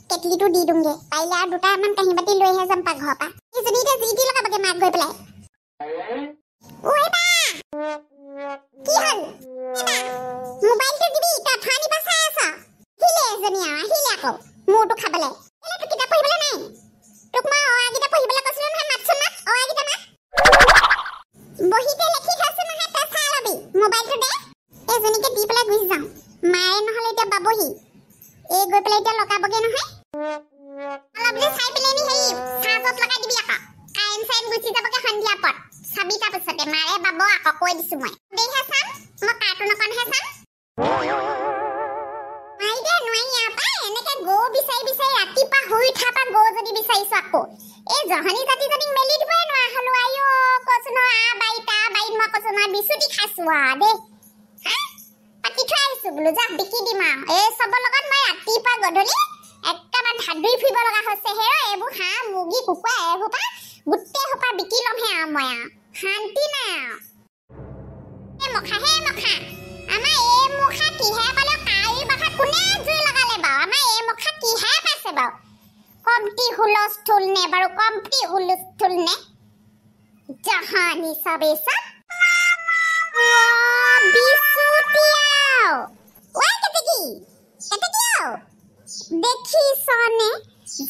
केटलीটো দি দুংগে পাইলে আৰু দুটা মান কাহি বাতি লৈ হে যাম পাক ঘৰ পা ইজনীতে জিটি লগাবগে মাক গৈ পেলাই ওই বা কি হল মোবাইলটো দিবি কাঠানি বাসাই আছা হিলে এজনীয়া হিলে আকৌ মোৰটো খাবলে এলে তো কিতাপ পঢ়িবলে নাই তোক মা অগিটা পঢ়িবলে কৈছিলো নহয় মাতছ মাত অগিটা মাত বহিতে লিখি থৈছ নহয় তে চাই লবি মোবাইলটো দে এজনীকে দি পেলাই গুছি যাম মায়ে নহলে এতিয়া বাবহি এই গৈ পেলাই এতিয়া লগাবগে নহয় অলপ যে চাই পেলেনি হেই চাজত লগাই দিবি আকৌ কাইন চাইন গুছি যাবগে সন্ধিয়া পত সাবিতা পছতে মাৰে বাব আকৌ কৈ দিছো মই দেহে চাম মই কাৰ্টুন অকন হে চাম মাইদে নোৱাই আপা এনেকে গো বিচাই বিচাই ৰাতিপা হৈ থাপা গো যদি বিচাইছ আকৌ এই জহনি জাতি জাতি মেলি দিবই নোৱা হলো আইও কছনো আ বাইতা বাইন মই কছনো বিসুটি খাসুৱা দে পাতি থৈ আহিছো বুলো যা বিকি দিম এই সব লগত মই ৰাতিপা গধলি একটামান ধাদুই ফিব লগা হৈছে হে এবু হা মুগী কুকুৱা এহুপা গুটে হোপা বিকি লম হে মই শান্তি নাই এ মখা আমা এ মুখা কিহে পালে কাই বাখা কোনে জুই লগালে বা আমা এ মুখা কিহে পাছে বা কমটি হুলস্থুল নে বাৰু কমটি হুলস্থুল নে জাহানি সবে সব বিসুটিয়াও ওই কেতেকিও দেখি সনে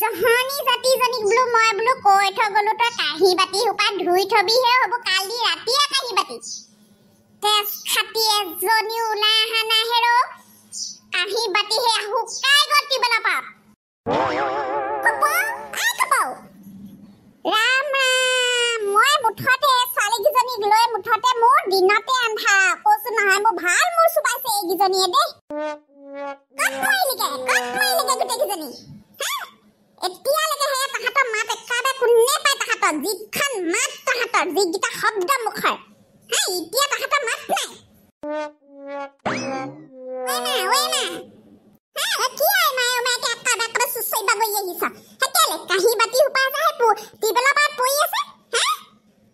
জহানি জাতি জনিক ব্লু মই ব্লু কৈ থ গলো তো কাহি বাতি হুপা ধুই থবি হে হব কালি ৰাতিয়া কাহি বাতি তেজ খাতি এজনী উলা হানা হেৰো কাহি বাতি হে হুকাই গতি বলা পা কপা ৰাম মই মুঠতে সালি গিজনী লৈ মুঠতে মোৰ দিনতে আন্ধা কৈছো নহয় মোৰ ভাল মোৰ সুবাইছে এই গিজনীয়ে দে কত মই লিগে গুটে গিজনী এতিয়া লাগে হে তাহাতৰ মাত একাবে কোনে পাই তাহাতৰ জিখন মাত তাহাতৰ জিগিটা শব্দ মুখৰ এতিয়া তাহাতৰ মাত নাই ওইনা কি আই মায়ে মাকে একাবে একাবে সুসই বাগৈ আহিছা হেকেলে কাহি বাতি হুপা যায় টিবেলা পাত পই আছে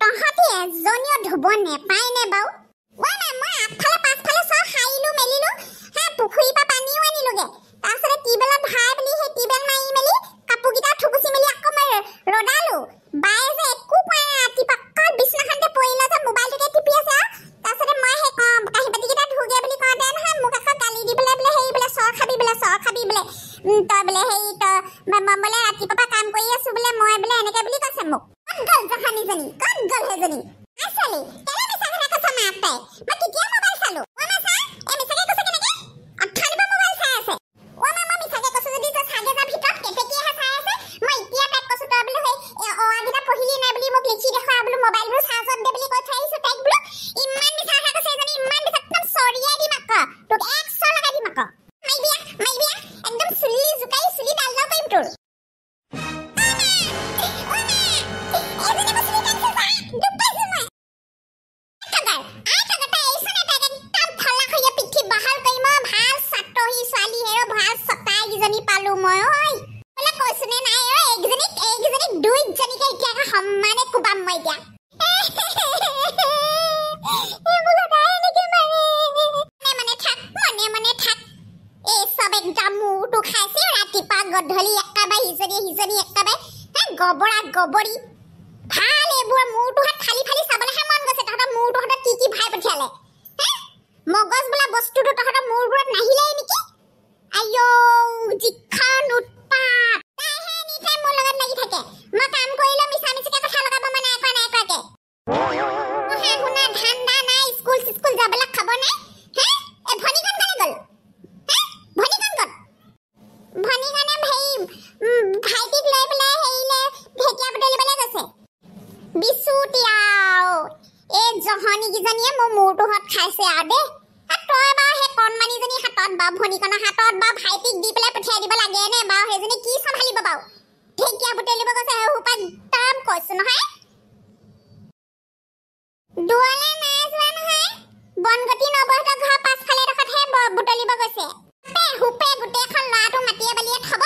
তহতি এজনীও ধুব নেপাই নে বাউ ওইনা মই আগফালে পাছফালে সব খাইলো মেলিলো পুখুৰী পা পানীও আনিলোগে তাৰছতে টিবেলা ভাই বুলি হে টিবেল মাৰি মেলি কাপুগিটা থুকুচি মেলি আকৌ মই ৰডালো বাই যে একো পাই আতি পাক্কা বিছনাখনতে পৰিলা যে মোবাইলটোকে টিপি আছে তাৰছতে মই হে কাহি বাতিকিটা ধুগে বুলি কওঁতে নহয় মোক আকৌ গালি দি পেলাই বোলে হেই বোলে চৰ খাবি বোলে তই বোলে হেই তই বোলে ৰাতিপুৱা কাম কৰি আছো বোলে মই বোলে এনেকে বুলি কৈছে মোক কত গল জহানিজনী কত গল হেজনী আছলি কেলে মিছা কথা কৈছ মাতে মই কেতিয়া মোবাইল চালো ওমা চা এ মিছাকে কৈছ কেনেকে অঠানিবা মোবাইল চাই আছে ওমা মই মিছাকে কৈছ যদি তই চাগে যা ভিতৰত কেতেকিহে চাই আছে মই এতিয়া তাক কৈছো তই বোলে হেই অগিটা পঢ়িলি নাই বুলি মোক লিখি দেখা বোলে মোবাইলবোৰ চাৰ্জত দে বুলি কৈ থৈ আহিছো তাইক বোলে ইমান মিছা কথা কৈছে এজনী ইমান মিছা একদম সৰিয়াই দিম আকৌ তোক 100 লগাই দিম আকৌ মাইবিয়া একদম চুলি জুকাই চুলি ডাল ডাল কৰি তোৰ গধলি একাবাই হিজনি একাবাই গবৰা গবৰি ভাল এবোৰ মূৰটো হাত খালি খালি চাবলৈ মন গৈছে তহঁতৰ মূৰটো হাত কি ভাই পঠিয়ালে মগজ বোলা বস্তুটো তহঁতৰ মূৰবোৰত নাহিলে নেকি আইও জিখান উৎপাত তাইহে নিতাই মোৰ লগত লাগি থাকে মই কাম কৰিলে মিছা মিছিকে কথা লগাব মানে একো নাই কাকে শুনা ধান্দা নাই স্কুল যাবলৈ খাব নাই এ ভনিকন কানে গ'ল ভনিকন গ'ল ভনিকনে ভাইটিক লৈ পেলাই হেৰিলে ঢেকীয়া বুটলিবলৈ গৈছে বিচুতিয়াও এই জহনী কিজনীয়ে মোৰ মূৰটো হাত খাইছে আৰু দেই তই বাৰু সেই কণমানিজনী হাতত বা ভনিকনৰ হাতত বা ভাইটিক দি পেলাই পঠিয়াই দিব লাগে নে বাৰু সেইজনী কি চম্ভালিব বাৰু ঢেকীয়া বুটলিব গৈছে সোপা দাম কৈছো নহয় দুৱালে নাই যোৱা নহয় বনগতি নবহঁতৰ ঘৰ পাছফালে ডোখৰতহে বুটলিব গৈছে হুপে গোটেইখন ল'ৰাটো মাটিয়ে বালিয়ে খাব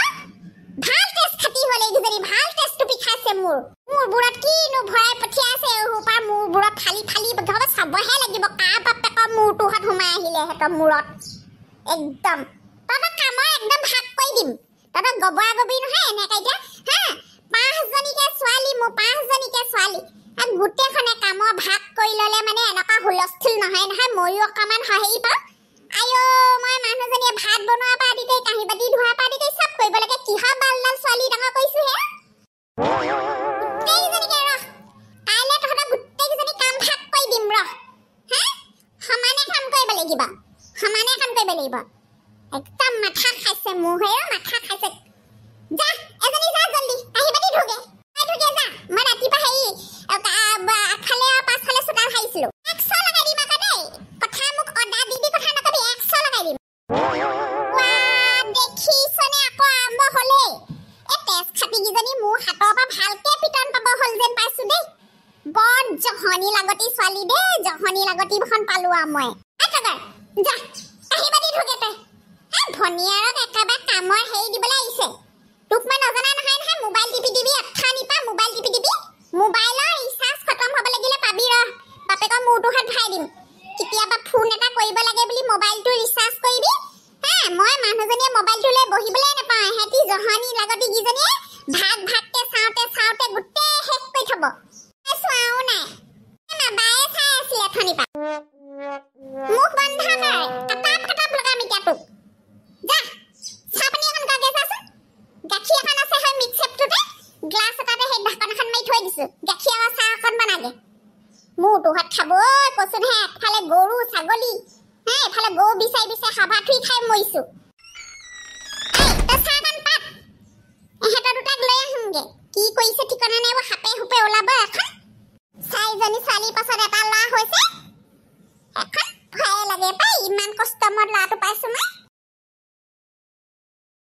ভাল টেষ্ট খাটি হ'ল এইকেইজনী ভাল টেষ্টটো পিখাইছে মোৰবোৰত কিনো ভৰাই পঠিয়াইছে সোপাৰ মোৰবোৰত ফালি ফালি ঘৰ চাবহে লাগিব কাৰ বাপেকৰ মূৰটো হাত সোমাই আহিলে সিহঁতৰ মূৰত একদম তহঁতৰ কামৰ একদম ভাগ কৰি দিম তহঁতৰ গবৰা গবৰি নহয় এনেকৈ এতিয়া পাঁচজনীকে ছোৱালী মোৰ পাঁচজনীকে ছোৱালী গোটেইখনে কামৰ ভাগ কৰি ল'লে মানে এনেকুৱা হুলস্থুল নহয় ময়ো অকণমান সহেৰি পাওঁ আইও মই মানুহজনীয়ে ভাত বনোৱাৰ পৰা আদি কৰি কাঁহী বাতি ধোৱাৰ পৰা আদি কৰি চব কৰিব লাগে কিহৰ বালডাল ছোৱালী ডাঙৰ কৰিছো হে গোটেইকেইজনীকে ৰহ কাইলৈ তহঁতৰ গোটেইকেইজনী কাম ভাগ কৰি দিম ৰহ সমানে কাম কৰিব লাগিব একদম মাথা খাইছে মোৰ মাথা খাইছে যা এজনী যা জলদি কাঁহী বাতি ধোগে যা মই ৰাতিপুৱা হেৰি আগফালে আৰু পাছফালে চোতাল সাৰিছিলো 100 লগাই দিম আকৌ দেই কথা মোক অৰ্ডাৰ দি কথা নকবি 100 লগাই দিম দেখিছনে আকৌ আৰম্ভ হ'লে এই তেজ খাটি কিজনী মোৰ হাতৰ পৰা ভালকে পিটন পাব হ'ল যেন পাইছো দেই বৰ জহনী লাগতি ছোৱালী দেই জহনী লাগতিখন পালো আৰু মই যা কাঁহী বাতি ধোগে তই ভনিয়াৰক একেবাৰে কামৰ হেৰি দিবলৈ আহিছে তোক মই নজনা নহয় মোবাইল টিপি দিবি মোবাইলৰ ৰিচাৰ্জ খতম হ'ব লাগিলে পাবি ৰহ বাপেকৰ মূৰটো হাত ভৰাই দিম কেতিয়াবা ফোন এটা কৰিব লাগে বুলি মোবাইলটো ৰিচাৰ্জ কৰিবি মই মানুহজনীয়ে মোবাইলটো লৈ বহিবলৈ নাপাওঁ এহেঁতি জহনী লাগতি কিজনীয়ে ভাগকে চাওঁতে গোটেই শেষ কৰি থ'ব চোৱাও নাই বায়ে চাই আছিলে অথনিৰ পৰা মুখ বন্ধ কৰ কাটাপ লগাম এতিয়া তোক যা চাহ পানী অকণ কাকে চাচোন গাখীৰ এখন আছে হয় মিক্সেপটোতে গ্লাছ এটাতে সেই ঢাকন এখন মাৰি থৈ দিছো গাখীৰ আৰু চাহ অকণ বনাগে মূৰটো হাত খাব কৈছোন এফালে গৰু ছাগলী এফালে গৰু বিচাৰি হাবা থুই খাই মৰিছো চাহকণ পাত এহেঁতৰ দুটাক লৈ আহোঁগে কি কৰিছে ঠিকনা নাই সাপে হুপে ওলাব এখন 4জনী ছোৱালীৰ পাছত এটা ল'ৰা হৈছে এখন ভয়ে লাগে পাই ইমান কষ্ট মই ল'ৰাটো পাইছো মই